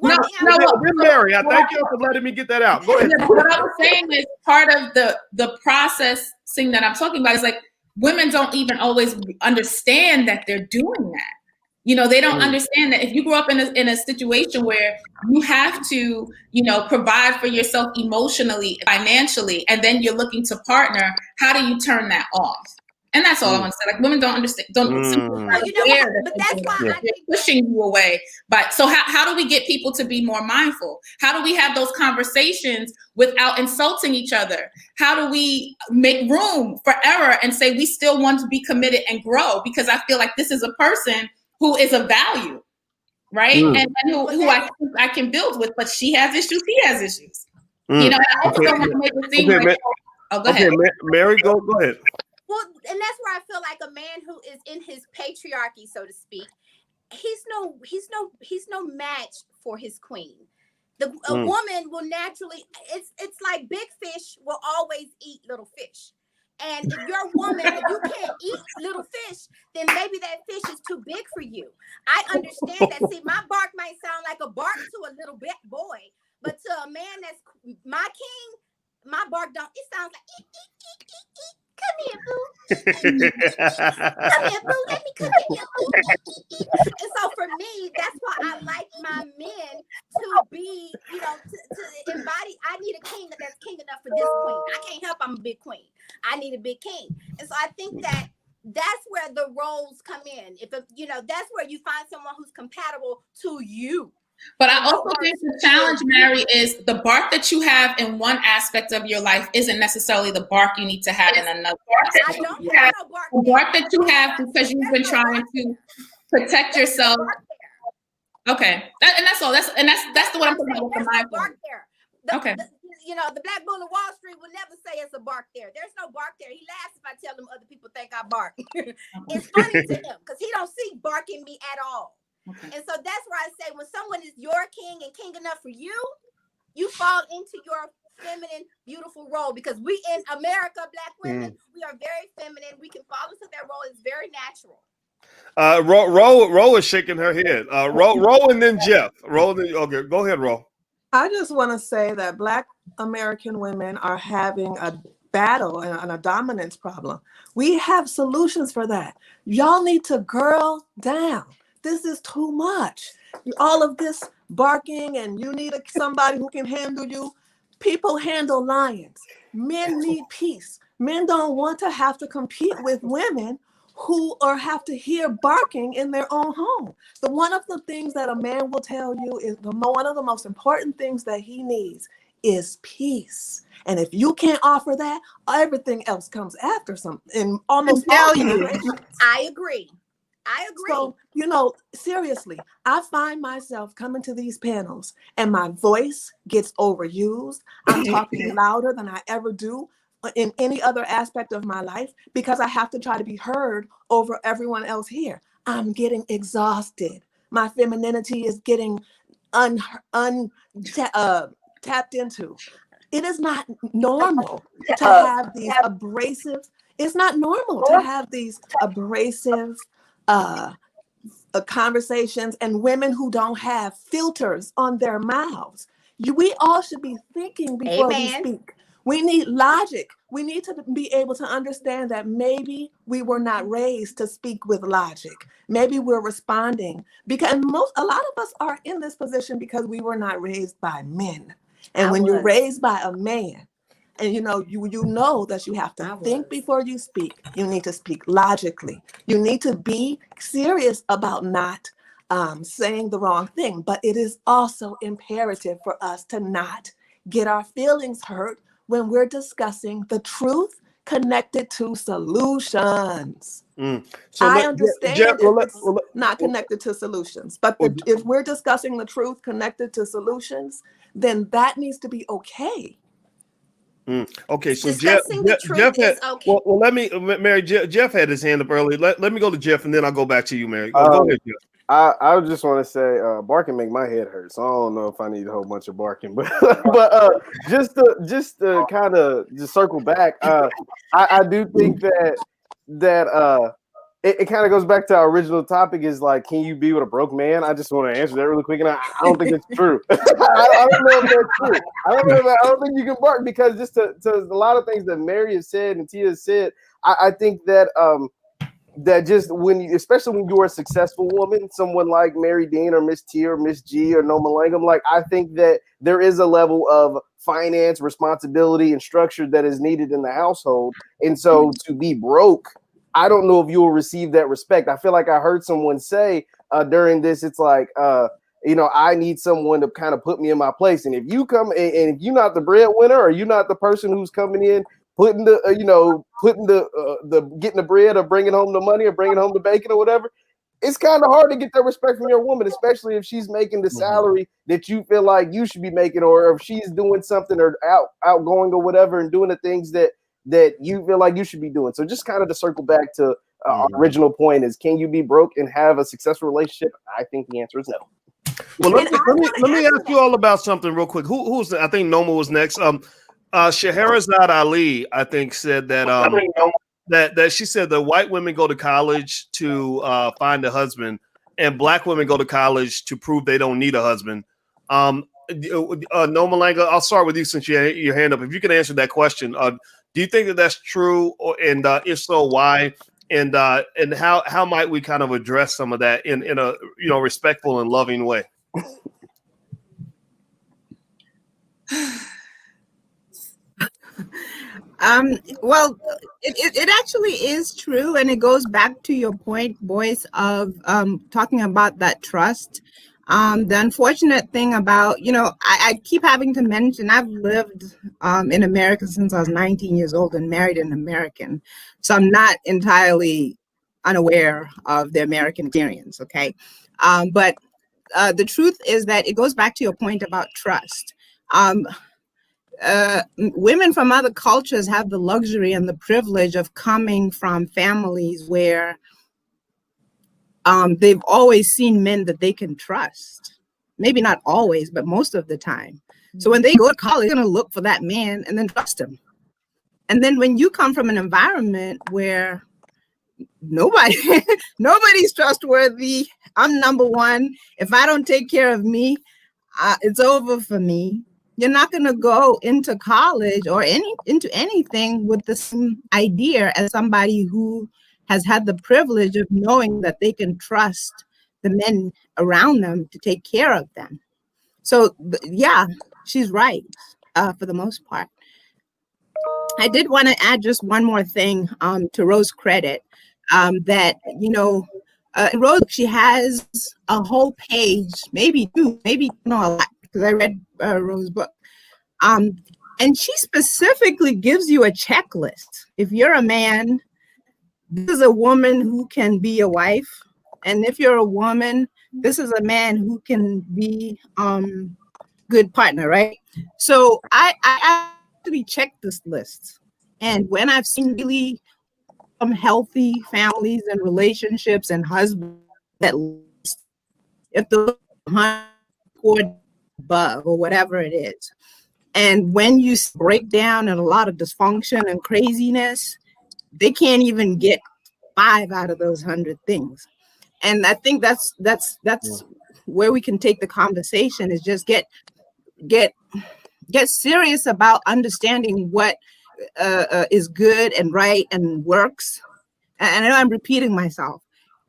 Mary, I thank you for letting me get that out. Go ahead. What I was saying is part of the processing that I'm talking about is like women don't even always understand that they're doing that. They don't understand that if you grow up in a situation where you have to, provide for yourself emotionally, financially, and then you're looking to partner, how do you turn that off? And that's all I want to say. Like, women don't understand, but that's why I think pushing you away. But so how do we get people to be more mindful? How do we have those conversations without insulting each other? How do we make room for error and say we still want to be committed and grow? Because I feel like this is a person who is of value, right? And who I can build with, but she has issues, he has issues. I also don't want to make it seem like, go ahead. Mary, go ahead. Well, and that's where I feel like a man who is in his patriarchy, so to speak, he's no match for his queen. A woman will naturally, it's like big fish will always eat little fish. And if you're a woman and you can't eat little fish, then maybe that fish is too big for you. I understand that. See, my bark might sound like a bark to a little boy, but to a man that's my king, my bark don't. It sounds like eek, eek, eek, eek, eek. Come here, boo. Come here, boo. Let me come here. And so for me, that's why I like my men to be, to embody. I need a king that's king enough for this queen. I can't help I'm a big queen. I need a big king. And so I think that's where the roles come in. That's where you find someone who's compatible to you. But I also think the challenge, Mary, is the bark that you have in one aspect of your life isn't necessarily the bark you need to have in another aspect. The bark that you have because you've been trying to protect yourself. Okay, that's all. That's the one I'm talking about with the bark there. Okay. The black bull of Wall Street will never say it's a bark there. There's no bark there. He laughs if I tell him other people think I bark. It's funny to him because he don't see bark in me at all. Okay. And so that's where I say when someone is your king and king enough for you, you fall into your feminine, beautiful role, because we in America, black women, we are very feminine. We can fall into that role. It's very natural. Ro is shaking her head. Ro and then Jeff. Okay, go ahead, Ro. I just want to say that Black American women are having a battle and a dominance problem. We have solutions for that. Y'all need to girl down. This is too much. All of this barking and you need somebody who can handle you. People handle lions. Men need peace. Men don't want to have to compete with women who or have to hear barking in their own home. So one of the things that a man will tell you is one of the most important things that he needs is peace. And if you can't offer that, everything else comes after in almost all generations. I agree. I agree. So, seriously, I find myself coming to these panels and my voice gets overused. I'm talking louder than I ever do in any other aspect of my life because I have to try to be heard over everyone else here. I'm getting exhausted. My femininity is getting tapped into. It is not normal to have these abrasive. It's not normal to have these abrasive conversations and women who don't have filters on their mouths. We all should be thinking before we speak. We need logic. We need to be able to understand that maybe we were not raised to speak with logic. Maybe we're responding because a lot of us are in this position because we were not raised by men. And when you're raised by a man, and you know that you have to think before you speak. You need to speak logically. You need to be serious about not saying the wrong thing. But it is also imperative for us to not get our feelings hurt when we're discussing the truth connected to solutions. So I understand it's not connected to solutions, but if we're discussing the truth connected to solutions, then that needs to be okay. Okay, so Jeff had, well, let me, Mary, Jeff had his hand up early. Let me go to Jeff, and then I'll go back to you, Mary. Go ahead, Jeff. I just want to say, barking make my head hurt, so I don't know if I need a whole bunch of barking, but just to kind of just circle back, I do think that it kind of goes back to our original topic is like, can you be with a broke man? I just want to answer that really quick, and I don't think it's true. I don't know if that's true. I don't think you can bark because just to a lot of things that Mary has said and Tia has said, I think that that just especially when you're a successful woman, someone like Mary Dean or Miss Tia or Miss G or Noma Langum, like I think that there is a level of finance, responsibility, and structure that is needed in the household, and so to be broke, I don't know if you will receive that respect. I feel like I heard someone say during this, it's like, I need someone to kind of put me in my place. And if you come and if you're not the breadwinner or you're not the person who's coming in, getting the bread or bringing home the money or bringing home the bacon or whatever, it's kind of hard to get that respect from your woman, especially if she's making the salary that you feel like you should be making, or if she's doing something or outgoing or whatever and doing the things that you feel like you should be doing. So just kind of to circle back to our original point is, can you be broke and have a successful relationship? I think the answer is no. Well, let me ask you all about something real quick. Who's I think Noma was next. Scheherazade Ali, I think, said that that she said that white women go to college to find a husband, and black women go to college to prove they don't need a husband. Noma Langa, I'll start with you since you had your hand up. If you can answer that question, do you think that that's true, and if so, why? And how might we kind of address some of that in a respectful and loving way? Well, it actually is true, and it goes back to your point, Boyce, of talking about that trust. The unfortunate thing about, I keep having to mention, I've lived in America since I was 19 years old and married an American, so I'm not entirely unaware of the American experience, okay? But the truth is that it goes back to your point about trust. Women from other cultures have the luxury and the privilege of coming from families where they've always seen men that they can trust. Maybe not always, but most of the time. So when they go to college, they're going to look for that man and then trust him. And then when you come from an environment where nobody's trustworthy, I'm number one. If I don't take care of me, it's over for me. You're not going to go into college or into anything with the same idea as somebody who has had the privilege of knowing that they can trust the men around them to take care of them. So yeah, she's right. for the most part. I did want to add just one more thing to Rose's credit, that, Rose, she has a whole page, maybe two, maybe a lot, because I read Rose's book. And she specifically gives you a checklist. If you're a man, this is a woman who can be a wife. And if you're a woman, this is a man who can be good partner, right? So I actually checked this list. And when I've seen really healthy families and relationships and husbands, that list, if the 100 or above or whatever it is, and when you break down and a lot of dysfunction and craziness, they can't even get 5 out of those 100 things. And I think that's where we can take the conversation, is just get serious about understanding what is good and right and works. And I know I'm repeating myself,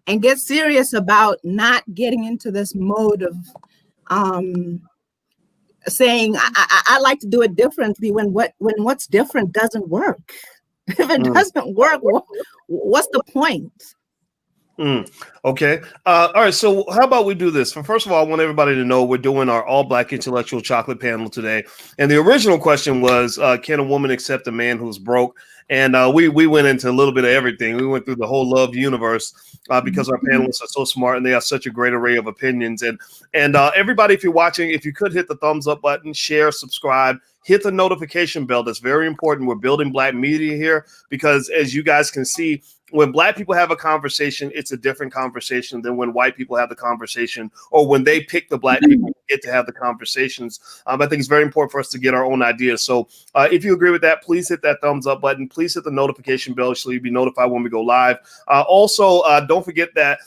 and get serious about not getting into this mode of saying I like to do it differently when what's different doesn't work. If it doesn't work, what's the point? Okay. All right. So how about we do this? First of all, I want everybody to know we're doing our all Black intellectual chocolate panel today. And the original question was, can a woman accept a man who's broke? And we went into a little bit of everything. We went through the whole love universe because our panelists are so smart and they have such a great array of opinions. And everybody, if you're watching, if you could hit the thumbs up button, share, subscribe, hit the notification bell. That's very important. We're building Black media here because, as you guys can see, when Black people have a conversation, it's a different conversation than when white people have the conversation, or when they pick the Black people to get to have the conversations. I think it's very important for us to get our own ideas. So if you agree with that, please hit that thumbs up button. Please hit the notification bell so you'll be notified when we go live. Also, don't forget that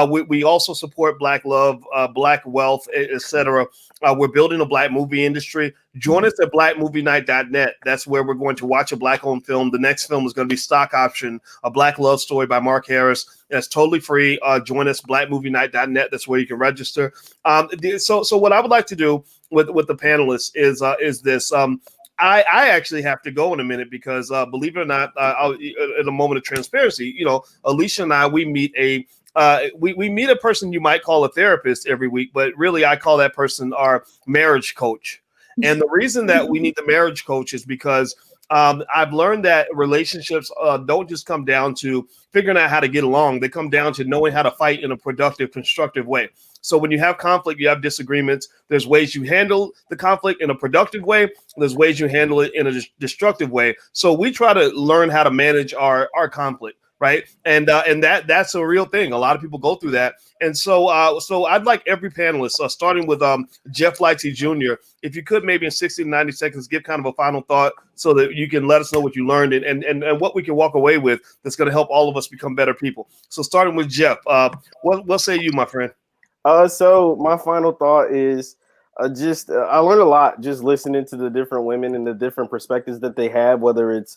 we also support Black love, Black wealth, etc. We're building a Black movie industry. Join us at blackmovienight.net. That's where we're going to watch a Black-owned film. The next film is going to be Stock Option, a Black love story by Mark Harris. That's totally free. Join us, blackmovienight.net. That's where you can register. So what I would like to do with the panelists is this. I actually have to go in a minute because believe it or not, in a moment of transparency, Alicia and I, we meet we meet a person you might call a therapist every week, but really I call that person our marriage coach. And the reason that we need the marriage coach is because I've learned that relationships don't just come down to figuring out how to get along. They come down to knowing how to fight in a productive, constructive way. So when you have conflict, you have disagreements. There's ways you handle the conflict in a productive way. There's ways you handle it in a destructive way. So we try to learn how to manage our conflict. Right. And that's a real thing. A lot of people go through that. And so I'd like every panelist, starting with Jeff Lighty Jr., if you could maybe in 60 to 90 seconds, give kind of a final thought so that you can let us know what you learned and what we can walk away with that's going to help all of us become better people. So starting with Jeff, what say you, my friend? So my final thought is I learned a lot just listening to the different women and the different perspectives that they have, whether it's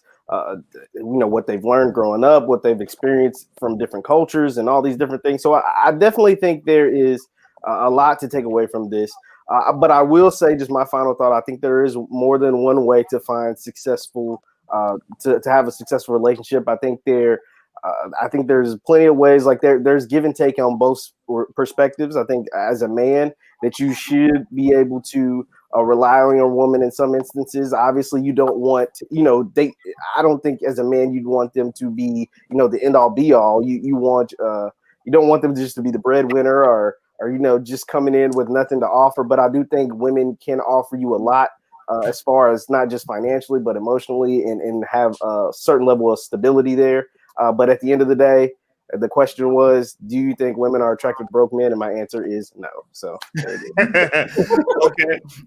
what they've learned growing up, what they've experienced from different cultures and all these different things. So I definitely think there is a lot to take away from this. But I will say just my final thought. I think there is more than one way to find successful, to have a successful relationship. I think there's plenty of ways, like there's give and take on both perspectives. I think as a man that you should be able to rely on your woman in some instances. Obviously, you don't want, I don't think as a man you'd want them to be, the end all be all. You don't want them just to be the breadwinner or just coming in with nothing to offer. But I do think women can offer you a lot as far as not just financially, but emotionally and have a certain level of stability there. But at the end of the day, the question was, do you think women are attracted to broke men? And my answer is no. So okay.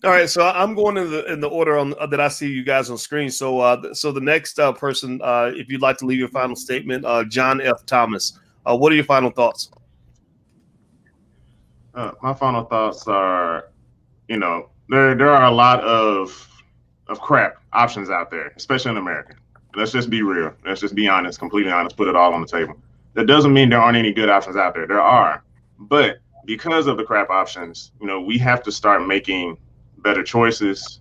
All right. So I'm going in the order that I see you guys on screen. So the next person, if you'd like to leave your final statement, John F. Thomas, what are your final thoughts? My final thoughts are, there are a lot of crap options out there, especially in America. Let's just be real. Let's just be honest, completely honest, put it all on the table. That doesn't mean there aren't any good options out there. There are. But because of the crap options, we have to start making better choices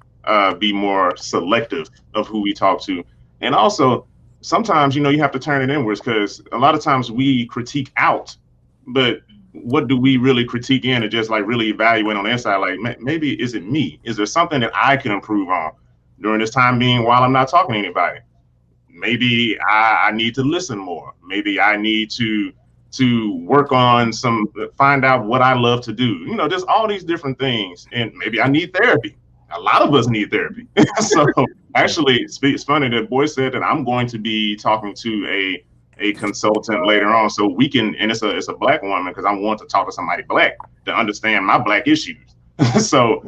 be more selective of who we talk to. And also, sometimes, you know, you have to turn it inwards, because a lot of times we critique out, but what do we really critique in, and just like really evaluate on the inside? Like, maybe, is it me? Is there something that I can improve on during this time being while I'm not talking to anybody? Maybe I need to listen more. Maybe I need to work on find out what I love to do. You know, just all these different things. And maybe I need therapy. A lot of us need therapy. So actually, it's funny that Boy said that I'm going to be talking to a consultant later on, so we can, and it's a Black woman, because I want to talk to somebody Black to understand my Black issues. So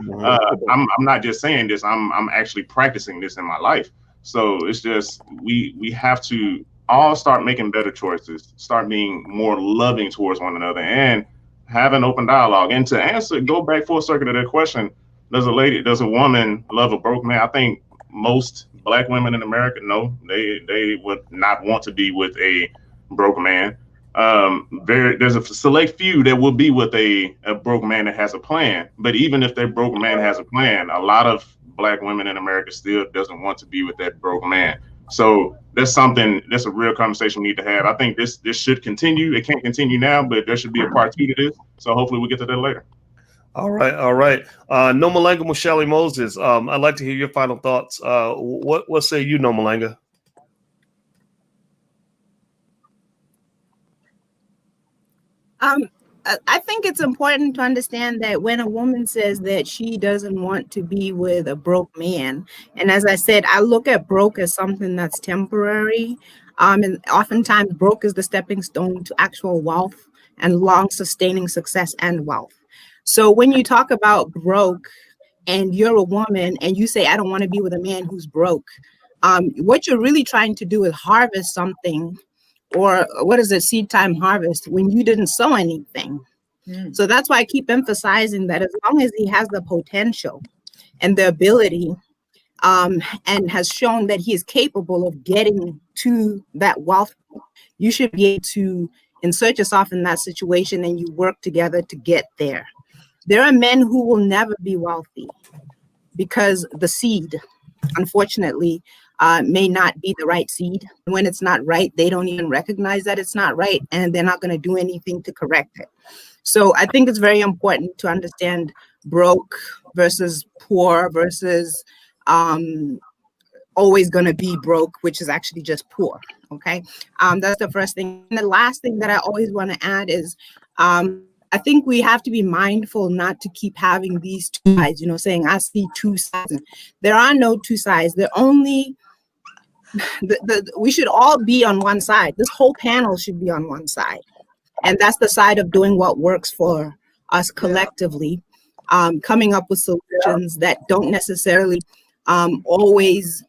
I'm not just saying this, I'm actually practicing this in my life. So it's just, we have to all start making better choices, start being more loving towards one another, and have an open dialogue. And to go back full circle to that question, does a woman love a broke man? I think most Black women in America, no, they would not want to be with a broke man. There's a select few that will be with a broke man that has a plan. But even if that broke man has a plan, a lot of Black women in America still doesn't want to be with that broke man. So that's a real conversation we need to have. I think this should continue. It can't continue now, but there should be a part 2 to this. So hopefully we'll get to that later. All right. Nomalanga Mushali Moses, I'd like to hear your final thoughts. What say you, Nomalanga? I think it's important to understand that when a woman says that she doesn't want to be with a broke man, and as I said, I look at broke as something that's temporary, and oftentimes broke is the stepping stone to actual wealth and long sustaining success and wealth. So when you talk about broke and you're a woman and you say, I don't want to be with a man who's broke, what you're really trying to do is harvest something, or what is it, seed time harvest, when you didn't sow anything. So that's why I keep emphasizing that as long as he has the potential and the ability, and has shown that he is capable of getting to that wealth, you should be able to insert yourself in that situation and you work together to get there. There are men who will never be wealthy because the seed, unfortunately, may not be the right seed. When it's not right, they don't even recognize that it's not right, and they're not going to do anything to correct it. So I think it's very important to understand broke versus poor versus always going to be broke, which is actually just poor. Okay. That's the first thing. And the last thing that I always want to add is, I think we have to be mindful not to keep having these two sides, saying I see two sides. There are no two sides. They're only, we should all be on one side. This whole panel should be on one side. And that's the side of doing what works for us collectively, coming up with solutions that don't necessarily always.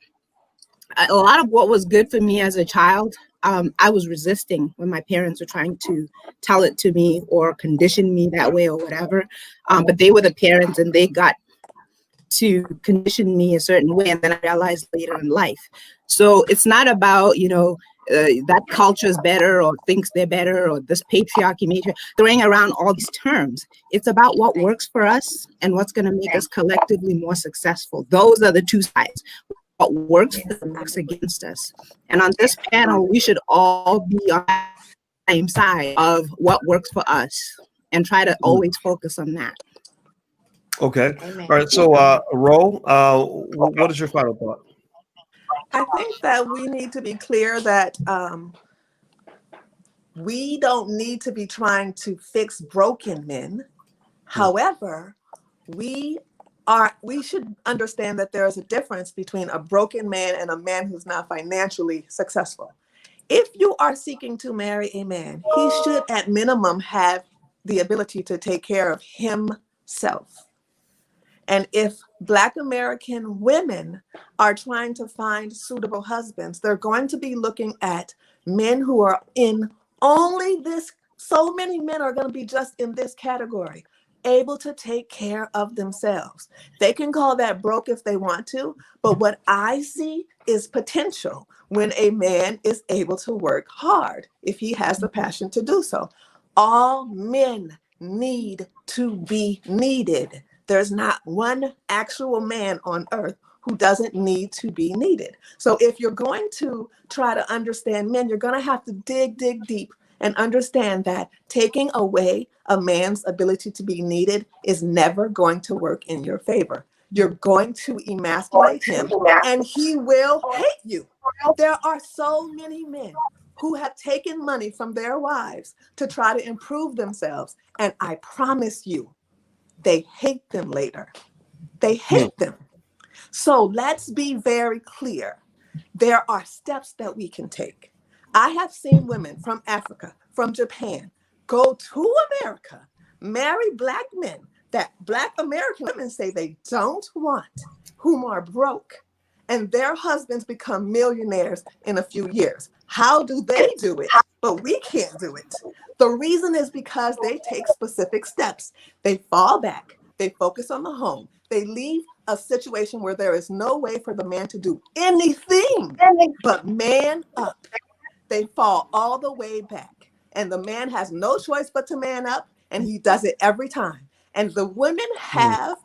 A lot of what was good for me as a child, I was resisting when my parents were trying to tell it to me or condition me that way or whatever. But they were the parents and they got to condition me a certain way. And then I realized later in life. So it's not about, that culture is better or thinks they're better or this patriarchy, throwing around all these terms. It's about what works for us and what's going to make us collectively more successful. Those are the two sides. What works for them works against us. And on this panel, we should all be on the same side of what works for us and try to always focus on that. Okay. All right. So, Ro, what is your final thought? I think that we need to be clear that we don't need to be trying to fix broken men. However, we should understand that there is a difference between a broken man and a man who's not financially successful. If you are seeking to marry a man, he should at minimum have the ability to take care of himself. And if Black American women are trying to find suitable husbands, they're going to be looking at men who are in only this. So many men are going to be just in this category, able to take care of themselves. They can call that broke if they want to, but what I see is potential when a man is able to work hard, if he has the passion to do so. All men need to be needed. There's not one actual man on earth who doesn't need to be needed. So if you're going to try to understand men, you're going to have to dig deep and understand that taking away a man's ability to be needed is never going to work in your favor. You're going to emasculate him and he will hate you. There are so many men who have taken money from their wives to try to improve themselves. And I promise you, they hate them later. They hate them. So let's be very clear. There are steps that we can take. I have seen women from Africa, from Japan, go to America, marry Black men that Black American women say they don't want, whom are broke, and their husbands become millionaires in a few years. How do they do it? But we can't do it. The reason is because they take specific steps. They fall back. They focus on the home. They leave a situation where there is no way for the man to do anything but man up. They fall all the way back. And the man has no choice but to man up, and he does it every time. And the women have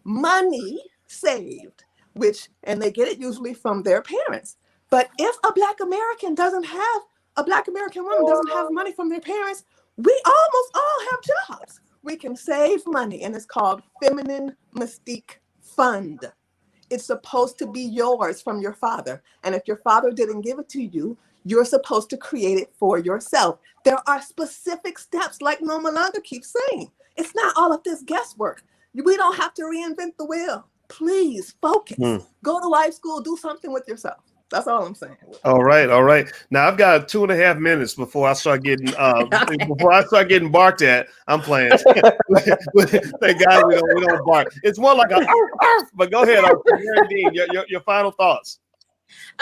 money saved, and they get it usually from their parents. But if a Black American woman doesn't have money from their parents, we almost all have jobs. We can save money, and it's called Feminine Mystique Fund. It's supposed to be yours from your father. And if your father didn't give it to you, you're supposed to create it for yourself. There are specific steps, like Mama Longa keeps saying. It's not all of this guesswork. We don't have to reinvent the wheel. Please focus. Go to life school, do something with yourself. That's all I'm saying. All right. Now I've got 2.5 minutes before I start getting barked at. I'm playing. Thank God we don't bark. It's more like a arf. But go ahead, Dean, your final thoughts.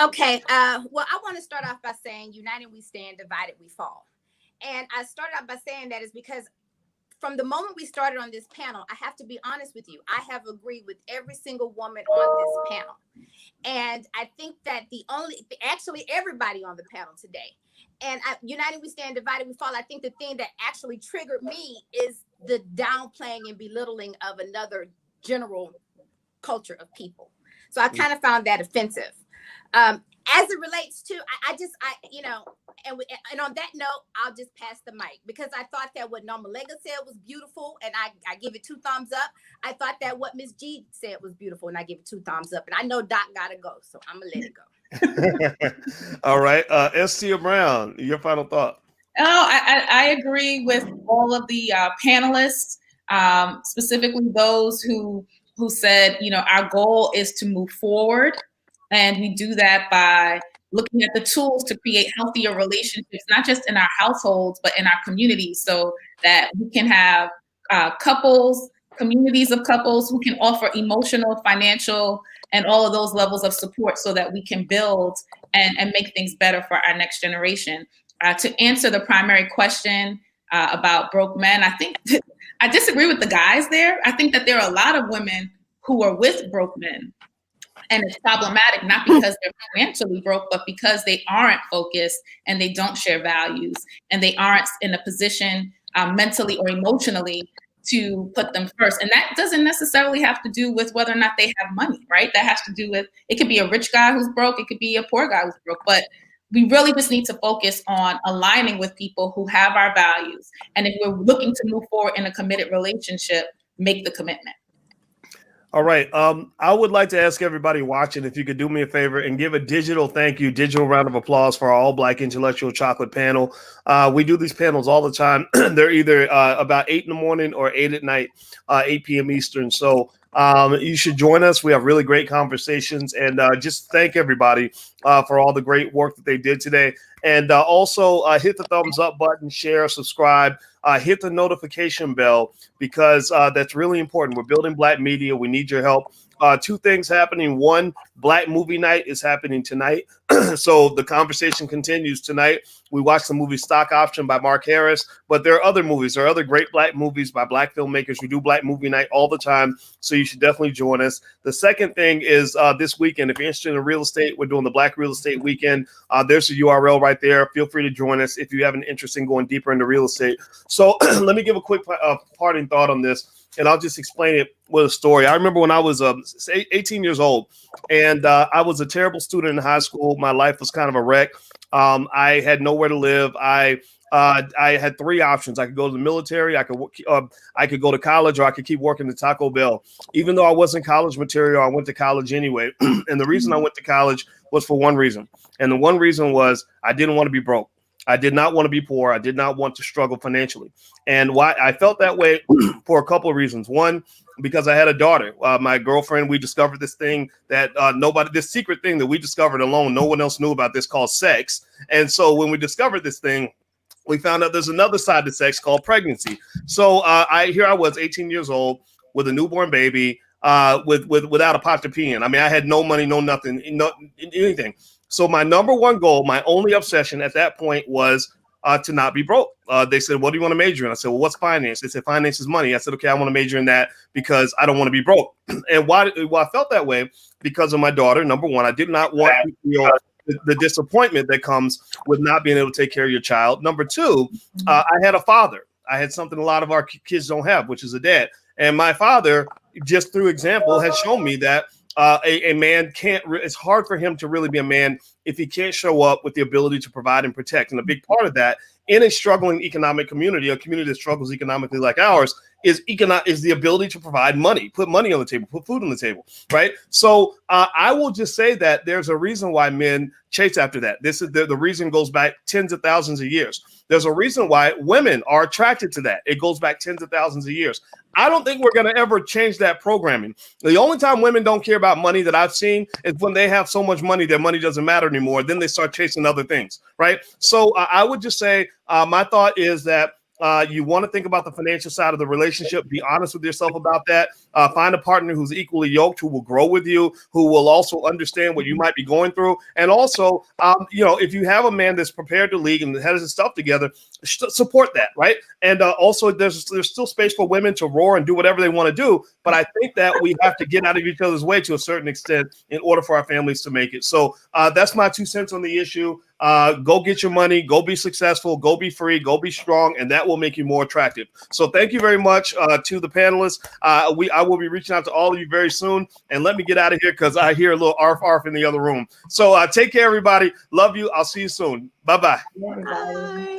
Okay. Well, I want to start off by saying, united we stand, divided we fall. And I started out by saying that is because from the moment we started on this panel, I have to be honest with you. I have agreed with every single woman on this panel. And I think that everybody on the panel today. And united we stand, divided we fall. I think the thing that actually triggered me is the downplaying and belittling of another general culture of people. So I kind of found that offensive. As it relates to, and on that note, I'll just pass the mic because I thought that what Norma Lega said was beautiful, and I give it 2 thumbs up. I thought that what Miss G said was beautiful, and I give it 2 thumbs up. And I know Doc gotta go, so I'm gonna let it go. All right, Estia Brown, your final thought. Oh, I agree with all of the panelists, specifically those who said, our goal is to move forward. And we do that by looking at the tools to create healthier relationships, not just in our households, but in our communities, so that we can have communities of couples who can offer emotional, financial, and all of those levels of support so that we can build and make things better for our next generation. To answer the primary question about broke men, I think I disagree with the guys there. I think that there are a lot of women who are with broke men. And it's problematic, not because they're financially broke, but because they aren't focused and they don't share values and they aren't in a position mentally or emotionally to put them first. And that doesn't necessarily have to do with whether or not they have money, right? That has to do with, it could be a rich guy who's broke, it could be a poor guy who's broke, but we really just need to focus on aligning with people who have our values. And if we're looking to move forward in a committed relationship, make the commitment. All right. I would like to ask everybody watching if you could do me a favor and give a digital round of applause for our all Black intellectual chocolate panel. We do these panels all the time. They're either about 8 in the morning or 8 at night, 8 p.m. Eastern. So you should join us. We have really great conversations, and just thank everybody for all the great work that they did today. And also hit the thumbs up button, share, subscribe, hit the notification bell, because that's really important. We're building Black media. We need your help. 2 things happening. 1, Black Movie Night is happening tonight. So the conversation continues tonight. We watched the movie Stock Option by Mark Harris, but there are other movies. There are other great Black movies by Black filmmakers. We do Black Movie Night all the time, so you should definitely join us. The second thing is this weekend, if you're interested in real estate, we're doing the Black Real Estate Weekend. There's the URL right there. Feel free to join us if you have an interest in going deeper into real estate. So let me give a quick parting thought on this. and I'll just explain it with a story. I remember when I was 18 years old, and I was a terrible student in high school. My life was kind of a wreck. I had nowhere to live. I had three options. I could go to the military, I could go to college, or I could keep working at Taco Bell. Even though I wasn't college material, I went to college anyway. And the reason I went to college was for one reason. And the one reason was I didn't want to be broke. I did not want to be poor. I did not want to struggle financially. And why I felt that way for a couple of reasons. One, because I had a daughter. My girlfriend, we discovered this thing that this secret thing that we discovered alone. No one else knew about this, called sex. And so when we discovered this thing, we found out there's another side to sex called pregnancy. So I was 18 years old with a newborn baby, without a pot to pee in. I mean, I had no money, no nothing, no anything. So my number one goal, my only obsession at that point was to not be broke. They said, "What do you want to major in?" I said, "Well, what's finance?" They said, "Finance is money." I said, "Okay, I want to major in that because I don't want to be broke." And why I felt that way? Because of my daughter. Number one, I did not want to feel the disappointment that comes with not being able to take care of your child. Number two, I had a father. I had something a lot of our kids don't have, which is a dad. And my father, just through example, has shown me that a man can't. It's hard for him to really be a man if he can't show up with the ability to provide and protect. And a big part of that in a struggling economic community, a community that struggles economically like ours, is the ability to provide money, put money on the table, put food on the table, right? So I will just say that there's a reason why men chase after that. This is the reason goes back tens of thousands of years. There's a reason why women are attracted to that. It goes back tens of thousands of years. I don't think we're going to ever change that programming. The only time women don't care about money that I've seen is when they have so much money that money doesn't matter anymore. Then they start chasing other things, right? So I would just say my thought is that you want to think about the financial side of the relationship. Be honest with yourself about that. Find a partner who's equally yoked, who will grow with you, who will also understand what you might be going through. And also, if you have a man that's prepared to lead and has his stuff together, support that, right? And also, there's still space for women to roar and do whatever they want to do. But I think that we have to get out of each other's way to a certain extent in order for our families to make it. So that's my 2 cents on the issue. Go get your money, go be successful, go be free, go be strong, and that will make you more attractive. So thank you very much to the panelists. I will be reaching out to all of you very soon, and let me get out of here because I hear a little arf in the other room. So take care, everybody. Love you. I'll see you soon. Bye-bye. Bye.